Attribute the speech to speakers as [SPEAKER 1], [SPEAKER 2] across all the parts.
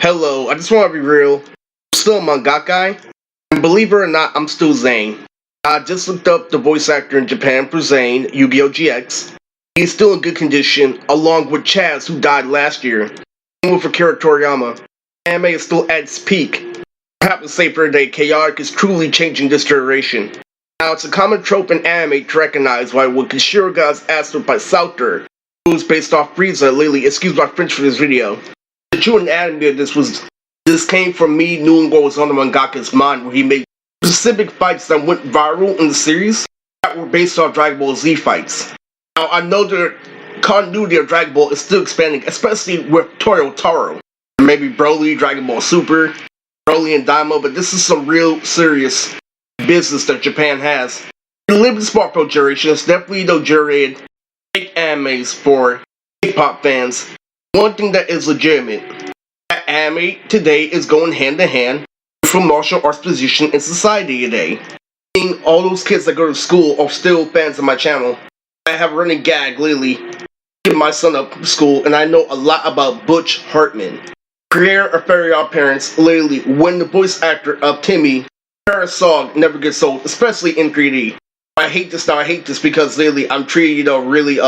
[SPEAKER 1] Hello, I just want to be real. I'm still a mangaka, and believe it or not, I'm still Zane. I just looked up the voice actor in Japan for Zane, Yu-Gi-Oh! GX. He's still in good condition, along with Chaz, who died last year. Same with Akira Toriyama. Anime is still at its peak. I have to say for today, chaotic is truly changing this generation. Now, it's a common trope in anime to recognize why when Kishiro got his ass whipped by Sauter, who was based off Frieza, Lily, excuse my French for this video. The true anatomy of this came from me knowing what was on the mangaka's mind, where he made specific fights that went viral in the series that were based off Dragon Ball Z fights. Now, I know the continuity of Dragon Ball is still expanding, especially with Taro. Maybe Broly, Dragon Ball Super, Broly and Daima, but this is some real serious business that Japan has. The limited smartphone generation has definitely generated fake animes for K-pop fans. One thing that is legitimate, that anime today is going hand in hand with martial arts position in society today. Seeing all those kids that go to school are still fans of my channel. I have a running gag lately, getting my son up to school, and I know a lot about Butch Hartman. Creator of Fairy Odd Parents, literally, when the voice actor of Timmy, Paris song never gets sold, especially in 3D. I hate this because lately I'm treating, really,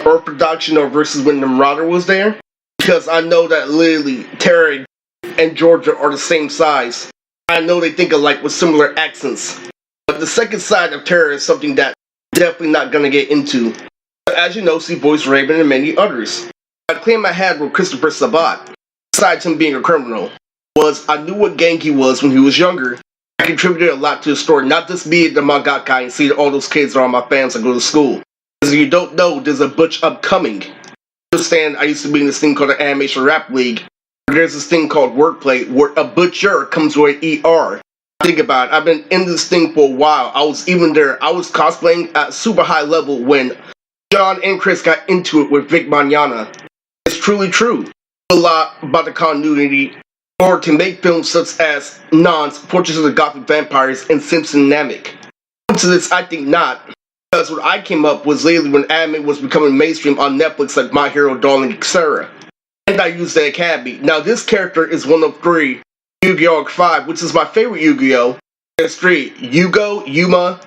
[SPEAKER 1] Earth production versus when the Marauder was there. Because I know that literally Terra and Georgia are the same size. I know they think alike with similar accents. But the second side of Terra is something that I'm definitely not gonna get into. But as you know, see voice Raven and many others. I claim I had with Christopher Sabat, besides him being a criminal, was I knew what gang he was when he was younger. I contributed a lot to the story, not just be the mangaka and see all those kids are all my fans that go to school. Because if you don't know, there's a Butch upcoming. Understand, I used to be in this thing called the Animation Rap League. There's this thing called Wordplay, where a butcher comes with an ER. Think about it, I've been in this thing for a while. I was even there, I was cosplaying at super high level when John and Chris got into it with Vic Mañana. It's truly true. A lot about the continuity, or to make films such as Non's Portraits of the Gothic Vampires and Simpson Namek. To this, I think not. Because what I came up was lately when anime was becoming mainstream on Netflix like My Hero, Darling, etc. And I used the Academy. Now this character is one of 3 Yu-Gi-Oh! 5, which is my favorite Yu-Gi-Oh! There's 3, Yugo, Yuma,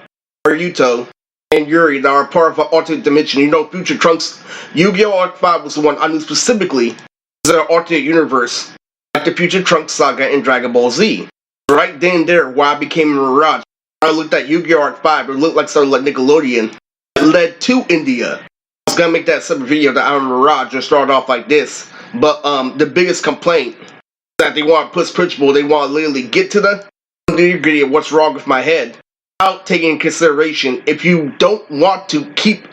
[SPEAKER 1] or Yuto, and Yuri that are part of an alternate dimension. You know, Future Trunks, Yu-Gi-Oh! Arc 5 was the one I knew specifically as an alternate universe, like the Future Trunks saga in Dragon Ball Z. Right then and there, where I became a Mirage, I looked at Yu-Gi-Oh! Arc 5, it looked like something like Nickelodeon. It led to India. I was gonna make that separate video that I'm a Mirage and start off like this, but the biggest complaint is that they want to push Principal, they want to literally get to the nitty-gritty of what's wrong with my head, without taking into consideration, if you don't want to keep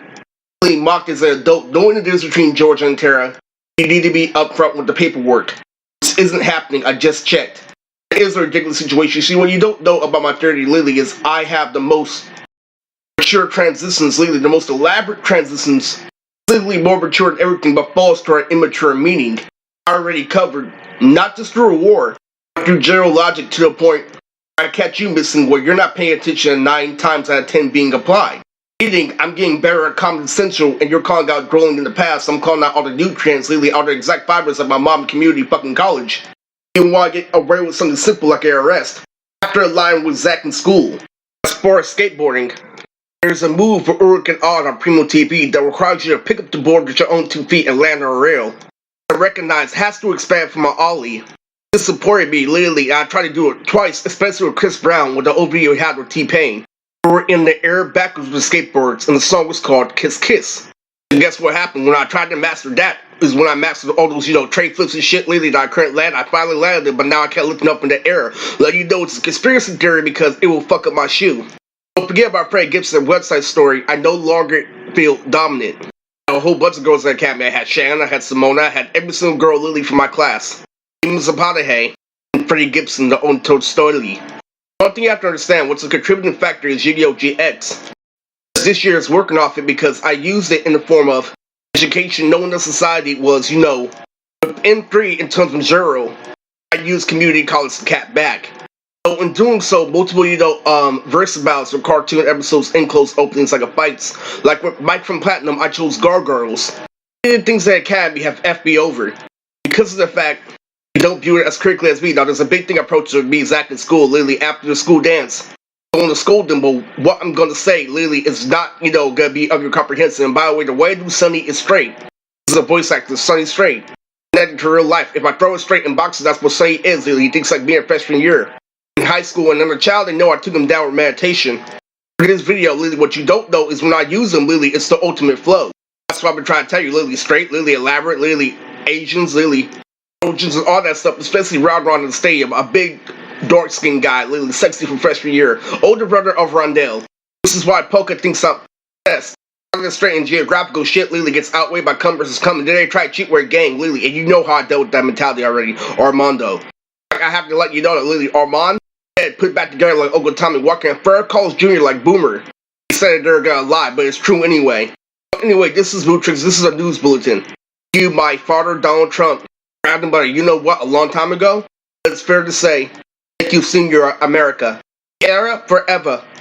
[SPEAKER 1] being mocked as an adult, knowing the difference between Georgia and Terra, you need to be upfront with the paperwork. This isn't happening, I just checked. It is a ridiculous situation. See, what you don't know about my 30 Lily is I have the most mature transitions lately, the most elaborate transitions, physically more mature than everything, but falls to our immature meaning. I already covered, not just through a war, but through general logic to the point I catch you missing where you're not paying attention and 9 times out of 10 being applied. Meaning, I'm getting better at common sensual and you're calling out growing in the past, I'm calling out all the nutrients lately, all the exact fibers of my mom community fucking college. You want to get away with something simple like an arrest. After a line with Zach in school. As far as skateboarding, there's a move for Uruk and Odd on Primo TV that requires you to pick up the board with your own 2 feet and land on a rail. I recognize has to expand from my ollie. This supported me literally. I tried to do it twice, especially with Chris Brown with the old video he had with T-Pain. We were in the air backwards with skateboards and the song was called Kiss Kiss. And guess what happened when I tried to master that? Is when I mastered all those, tray flips and shit lately that I couldn't land. I finally landed it, but now I can't lift it up in the air. Let you know it's a conspiracy theory because it will fuck up my shoe. Don't forget about Fred Gibson's website story. I no longer feel dominant. I had a whole bunch of girls in the academy. I had Shannon, I had Simona, I had every single girl Lily from my class. Even Zapatahe, and Freddie Gibson, the own Tolstoy. One thing you have to understand, what's a contributing factor is Yu-Gi-Oh! GX. This year is working off it because I used it in the form of education, knowing the society was, within 3 in terms of 0, I used community college to cap back. So in doing so, multiple, verse bouts or cartoon episodes in close openings like a fights. Like with Mike from Platinum, I chose Gargoyles. The things that Academy have FB over. Because of the fact don't view it as critically as me. Now, there's a big thing approach to me, Zach, in school, literally, after the school dance. I want to scold them, but what I'm going to say, literally, is not, going to be of your comprehension. And by the way, the way I do Sonny is Straight. This is a voice actor, Sonny Straight. Connected to real life. If I throw it straight in boxes, that's what Sonny is, literally. He thinks like me in freshman year. In high school, and as a child, they know I took them down with meditation. For this video, literally, what you don't know is when I use them, literally, it's the ultimate flow. That's what I've been trying to tell you, literally, straight, literally, elaborate, literally, Asians, literally, Trojans, and all that stuff, especially Ron in the stadium, a big, dark-skinned guy, literally, sexy from freshman year, older brother of Rondell. This is why Polka thinks I'm best. Straight and geographical shit literally gets outweighed by Come versus Come, and then they try to cheat where gang, literally, and you know how I dealt with that mentality already, Armando. I have to let you know that literally, Armand, put back together like Uncle Tommy Walker, and Fur calls Jr. like Boomer. He said they're gonna lie, but it's true anyway. Anyway, this is Vutrix, this is a news bulletin. You, my father, Donald Trump, grabbed him by you know what, a long time ago? It's fair to say, thank you, Senior America. Era forever.